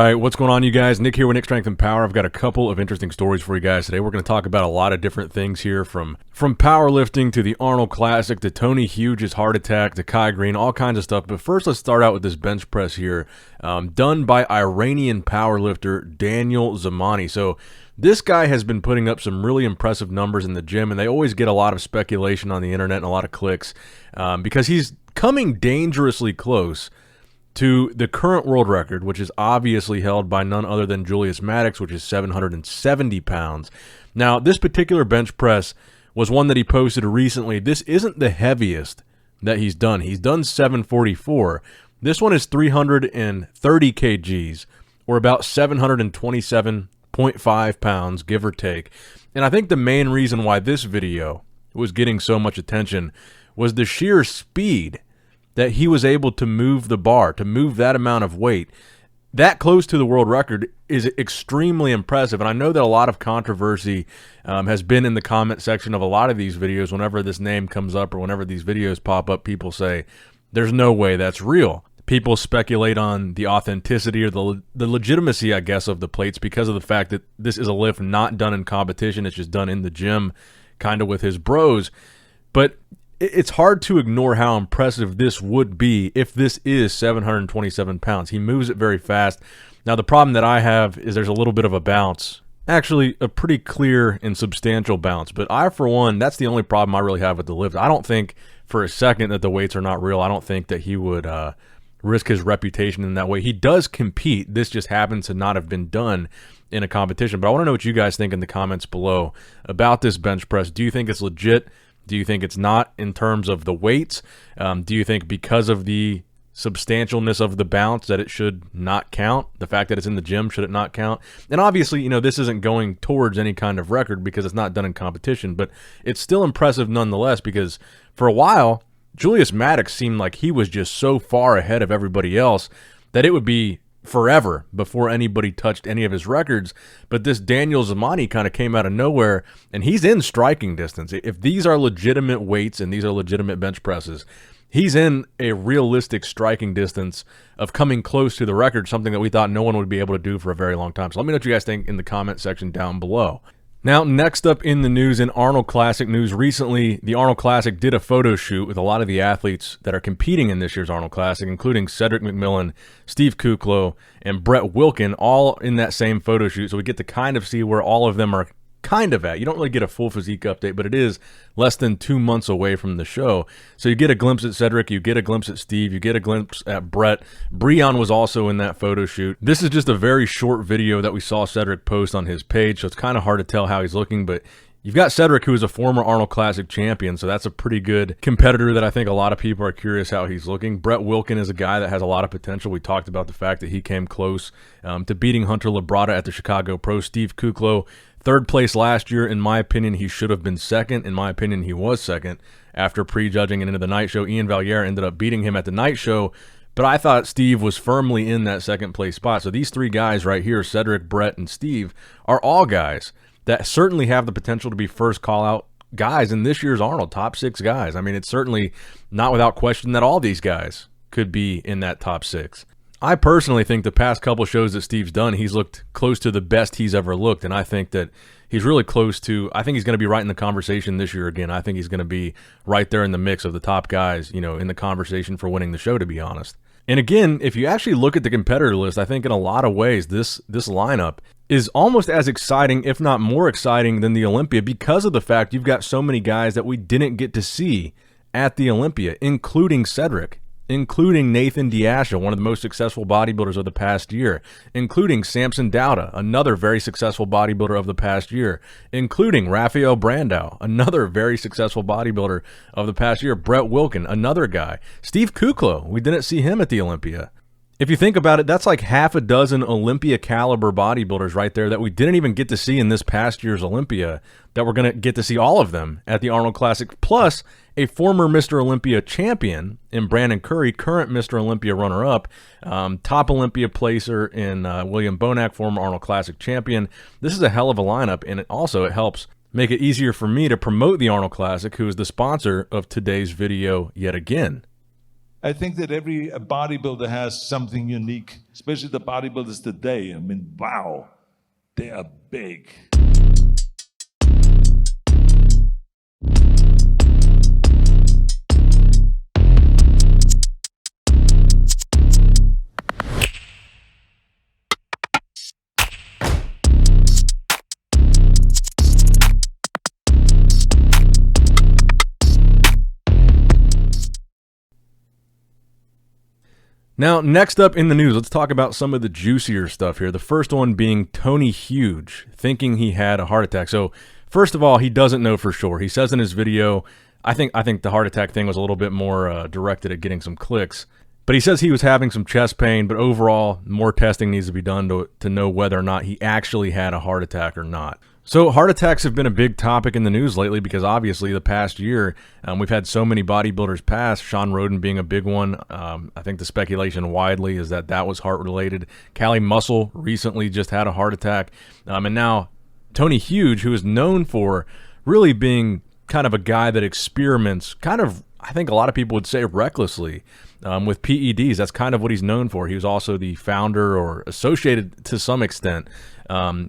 right, what's going on, you guys? Nick here with Nick Strength and Power. I've got a couple of interesting stories for you guys today. We're going to talk about a lot of different things here, from powerlifting to the Arnold Classic to Tony Huge's heart attack to Kai Greene, all kinds of stuff. But first, let's start out with this bench press here, done by Iranian powerlifter Daniel Zamani. So this guy has been putting up some really impressive numbers in the gym, and they always get a lot of speculation on the internet and a lot of clicks because he's coming dangerously close to the current world record, which is obviously held by none other than Julius Maddox, which is 770 pounds. Now, this particular bench press was one that he posted recently. This isn't the heaviest that he's done. He's done 744. This one is 330 kgs, or about 727.5 pounds, give or take. And I think the main reason why this video was getting so much attention was the sheer speed that he was able to move the bar, to move that amount of weight. That close to the world record is extremely impressive, and I know that a lot of controversy has been in the comment section of a lot of these videos. Whenever this name comes up or whenever these videos pop up, people say, there's no way that's real. People speculate on the authenticity or the legitimacy, I guess, of the plates because of the fact that this is a lift not done in competition. It's just done in the gym, kind of with his bros. But it's hard to ignore how impressive this would be if this is 727 pounds. He moves it very fast. Now, the problem that I have is there's a little bit of a bounce. Actually, a pretty clear and substantial bounce. But I, for one, that's the only problem I really have with the lift. I don't think for a second that the weights are not real. I don't think that he would risk his reputation in that way. He does compete. This just happens to not have been done in a competition. But I want to know what you guys think in the comments below about this bench press. Do you think it's legit? Do you think it's not in terms of the weights? Do you think because of the substantialness of the bounce that it should not count? The fact that it's in the gym, should it not count? And obviously, you know, this isn't going towards any kind of record because it's not done in competition, but it's still impressive nonetheless because for a while, Julius Maddox seemed like he was just so far ahead of everybody else that it would be forever before anybody touched any of his records. But this Daniel Zamani kind of came out of nowhere, and he's in striking distance. If these are legitimate weights and these are legitimate bench presses, he's in a realistic striking distance of coming close to the record, something that we thought no one would be able to do for a very long time. So let me know what you guys think in the comment section down below. Now, next up in the news, in Arnold Classic news, recently the Arnold Classic did a photo shoot with a lot of the athletes that are competing in this year's Arnold Classic, including Cedric McMillan, Steve Kuclo, and Brett Wilkin, all in that same photo shoot. So we get to kind of see where all of them are kind of at. You don't really get a full physique update, but it is less than 2 months away from the show. So you get a glimpse at Cedric, you get a glimpse at Steve, you get a glimpse at Brett. Breon was also in that photo shoot. This is just a very short video that we saw Cedric post on his page, so it's kind of hard to tell how he's looking, but you've got Cedric, who is a former Arnold Classic champion, so that's a pretty good competitor that I think a lot of people are curious how he's looking. Brett Wilkin is a guy that has a lot of potential. We talked about the fact that he came close to beating Hunter Labrada at the Chicago Pro. Steve Kuclo, third place last year. In my opinion, he should have been second. In my opinion, he was second after prejudging and into the night show. Ian Valliere ended up beating him at the night show, but I thought Steve was firmly in that second place spot. So these three guys right here, Cedric, Brett, and Steve, are all guys that certainly have the potential to be first call-out guys in this year's Arnold, top 6 guys. I mean, it's certainly not without question that all these guys could be in that top 6. I personally think the past couple shows that Steve's done, he's looked close to the best he's ever looked, and I think that he's really close to, I think he's going to be right in the conversation this year again. I think he's going to be right there in the mix of the top guys, you know, in the conversation for winning the show, to be honest. And again, if you actually look at the competitor list, I think in a lot of ways this lineup is almost as exciting, if not more exciting, than the Olympia because of the fact you've got so many guys that we didn't get to see at the Olympia, including Cedric, including Nathan Diasha, one of the most successful bodybuilders of the past year, including Samson Dauda, another very successful bodybuilder of the past year, including Rafael Brandau, another very successful bodybuilder of the past year, Brett Wilkin, another guy, Steve Kuclo, we didn't see him at the Olympia. If you think about it, that's like half a dozen Olympia caliber bodybuilders right there that we didn't even get to see in this past year's Olympia, that we're going to get to see all of them at the Arnold Classic, plus a former Mr. Olympia champion in Brandon Curry, current Mr. Olympia runner-up, top Olympia placer in William Bonac, former Arnold Classic champion. This is a hell of a lineup, and it helps make it easier for me to promote the Arnold Classic, who is the sponsor of today's video yet again. I think that every bodybuilder has something unique, especially the bodybuilders today. I mean, wow, they are big. Now, next up in the news, let's talk about some of the juicier stuff here. The first one being Tony Huge thinking he had a heart attack. So, first of all, he doesn't know for sure. He says in his video, I think the heart attack thing was a little bit more directed at getting some clicks. But he says he was having some chest pain, but overall, more testing needs to be done to know whether or not he actually had a heart attack or not. So heart attacks have been a big topic in the news lately because obviously the past year we've had so many bodybuilders pass, Sean Roden being a big one. I think the speculation widely is that was heart related. Callie Muscle recently just had a heart attack. And now Tony Huge, who is known for really being kind of a guy that experiments kind of, I think a lot of people would say recklessly with PEDs. That's kind of what he's known for. He was also the founder or associated to some extent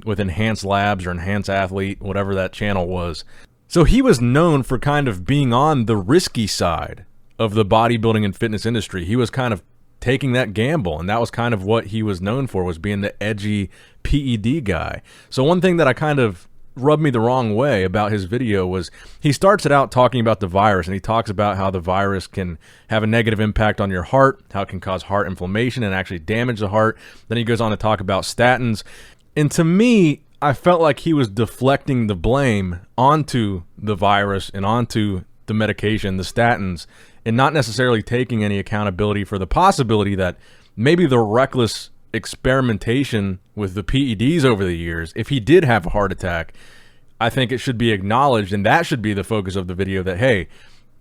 with Enhanced Labs or Enhanced Athlete, whatever that channel was. So he was known for kind of being on the risky side of the bodybuilding and fitness industry. He was kind of taking that gamble, and that was kind of what he was known for, was being the edgy PED guy. So one thing that I kind of rubbed me the wrong way about his video was he starts it out talking about the virus, and he talks about how the virus can have a negative impact on your heart, how it can cause heart inflammation and actually damage the heart. Then he goes on to talk about statins. And to me, I felt like he was deflecting the blame onto the virus and onto the medication, the statins, and not necessarily taking any accountability for the possibility that maybe the reckless experimentation with the PEDs over the years, if he did have a heart attack, I think it should be acknowledged, and that should be the focus of the video, that, hey,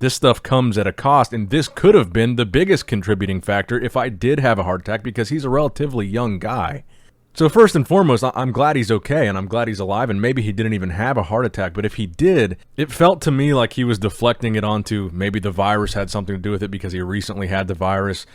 this stuff comes at a cost, and this could have been the biggest contributing factor if I did have a heart attack, because he's a relatively young guy. So first and foremost, I'm glad he's okay, and I'm glad he's alive, and maybe he didn't even have a heart attack, but if he did, it felt to me like he was deflecting it onto maybe the virus had something to do with it because he recently had the virus,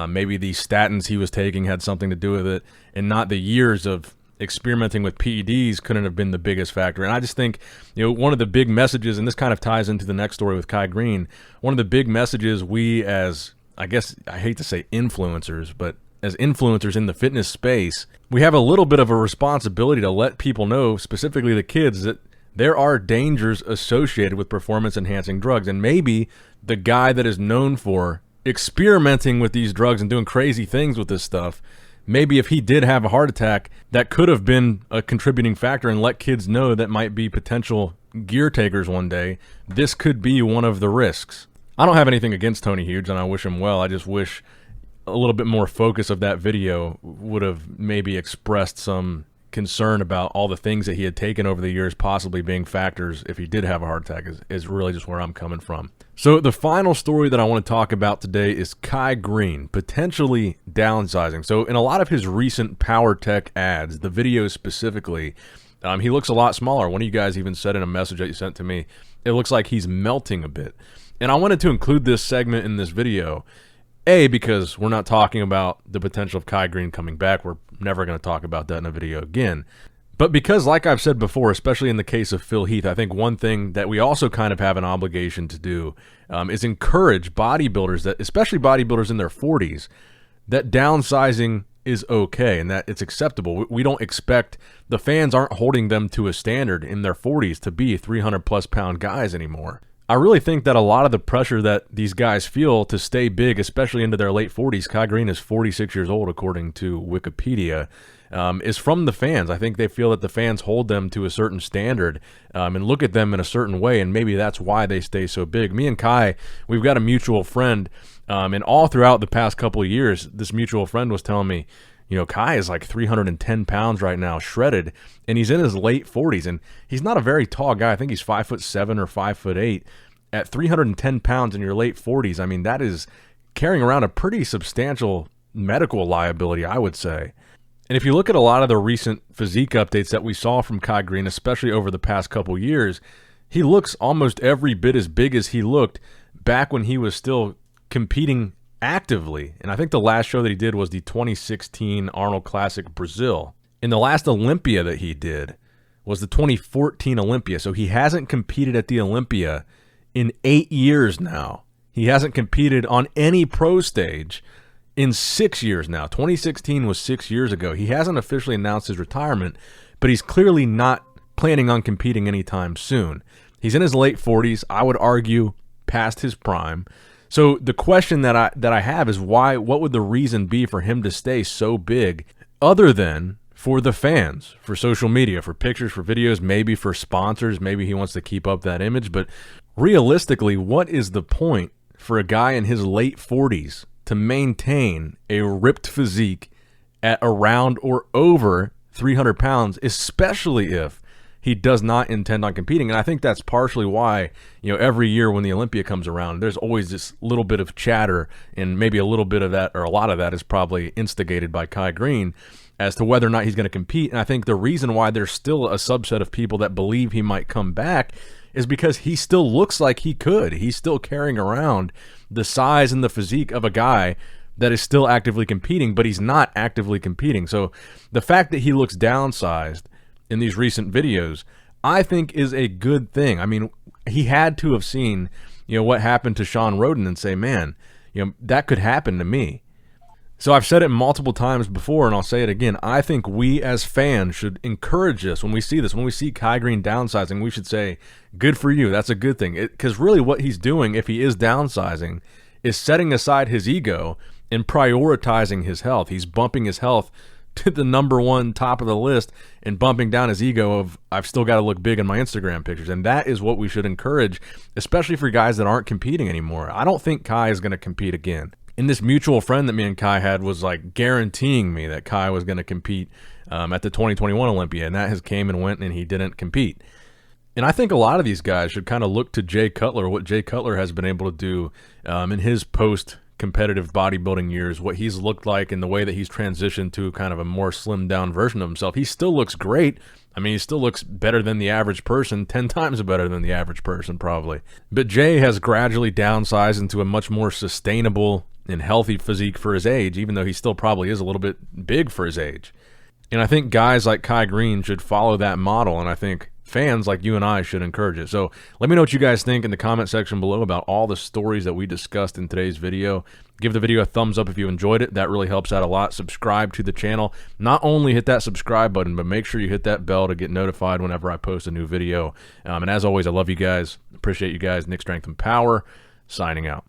maybe the statins he was taking had something to do with it, and not the years of experimenting with PEDs couldn't have been the biggest factor. And I just think, one of the big messages, and this kind of ties into the next story with Kai Greene, one of the big messages we as, I guess, I hate to say influencers, but as influencers in the fitness space, we have a little bit of a responsibility to let people know, specifically the kids, that there are dangers associated with performance-enhancing drugs. And maybe the guy that is known for experimenting with these drugs and doing crazy things with this stuff, maybe if he did have a heart attack, that could have been a contributing factor, and let kids know that might be potential gear takers one day. This could be one of the risks. I don't have anything against Tony Huge, and I wish him well. I just wish a little bit more focus of that video would have maybe expressed some concern about all the things that he had taken over the years possibly being factors if he did have a heart attack, is really just where I'm coming from. So the final story that I want to talk about today is Kai Greene potentially downsizing. So in a lot of his recent power tech ads, the videos specifically, he looks a lot smaller. One of you guys even said in a message that you sent to me, it looks like he's melting a bit. And I wanted to include this segment in this video, because we're not talking about the potential of Kai Greene coming back. We're never going to talk about that in a video again. But because, like I've said before, especially in the case of Phil Heath, I think one thing that we also kind of have an obligation to do is encourage bodybuilders, that, especially bodybuilders in their 40s, that downsizing is okay and that it's acceptable. We don't expect, the fans aren't holding them to a standard in their 40s to be 300-plus pound guys anymore. I really think that a lot of the pressure that these guys feel to stay big, especially into their late 40s, Kai Greene is 46 years old according to Wikipedia, is from the fans. I think they feel that the fans hold them to a certain standard and look at them in a certain way, and maybe that's why they stay so big. Me and Kai, we've got a mutual friend, and all throughout the past couple of years, this mutual friend was telling me, Kai is like 310 pounds right now, shredded, and he's in his late 40s, and he's not a very tall guy. I think he's 5'7" or 5'8". At 310 pounds in your late 40s, I mean, that is carrying around a pretty substantial medical liability, I would say. And if you look at a lot of the recent physique updates that we saw from Kai Greene, especially over the past couple years, he looks almost every bit as big as he looked back when he was still competing actively, and I think the last show that he did was the 2016 Arnold Classic Brazil. And the last Olympia that he did was the 2014 Olympia. So he hasn't competed at the Olympia in 8 years now. He hasn't competed on any pro stage in 6 years now. 2016 was 6 years ago. He hasn't officially announced his retirement, but he's clearly not planning on competing anytime soon. He's in his late 40s, I would argue past his prime. So the question that I have is what would the reason be for him to stay so big other than for the fans, for social media, for pictures, for videos, maybe for sponsors, maybe he wants to keep up that image, but realistically, what is the point for a guy in his late 40s to maintain a ripped physique at around or over 300 pounds, especially if he does not intend on competing? And I think that's partially why, every year when the Olympia comes around, there's always this little bit of chatter, and maybe a little bit of that, or a lot of that, is probably instigated by Kai Greene as to whether or not he's going to compete. And I think the reason why there's still a subset of people that believe he might come back is because he still looks like he could. He's still carrying around the size and the physique of a guy that is still actively competing, but he's not actively competing. So the fact that he looks downsized in these recent videos, I think is a good thing. I mean, he had to have seen, what happened to Sean Roden and say, man, that could happen to me. So I've said it multiple times before, and I'll say it again. I think we as fans should encourage this when we see this. When we see Kai Greene downsizing, we should say, good for you. That's a good thing. Because really what he's doing, if he is downsizing, is setting aside his ego and prioritizing his health. He's bumping his health to the number one top of the list and bumping down his ego of, I've still got to look big in my Instagram pictures. And that is what we should encourage, especially for guys that aren't competing anymore. I don't think Kai is going to compete again. And this mutual friend that me and Kai had was like guaranteeing me that Kai was going to compete at the 2021 Olympia, and that has came and went, and he didn't compete. And I think a lot of these guys should kind of look to Jay Cutler, what Jay Cutler has been able to do in his post-competitive bodybuilding years, what he's looked like and the way that he's transitioned to kind of a more slimmed-down version of himself. He still looks great. I mean, he still looks better than the average person, 10 times better than the average person probably. But Jay has gradually downsized into a much more sustainable and healthy physique for his age, even though he still probably is a little bit big for his age. And I think guys like Kai Greene should follow that model, and I think fans like you and I should encourage it. So let me know what you guys think in the comment section below about all the stories that we discussed in today's video. Give the video a thumbs up if you enjoyed it. That really helps out a lot. Subscribe to the channel. Not only hit that subscribe button, but make sure you hit that bell to get notified whenever I post a new video. And as always, I love you guys. Appreciate you guys. Nick Strength and Power, signing out.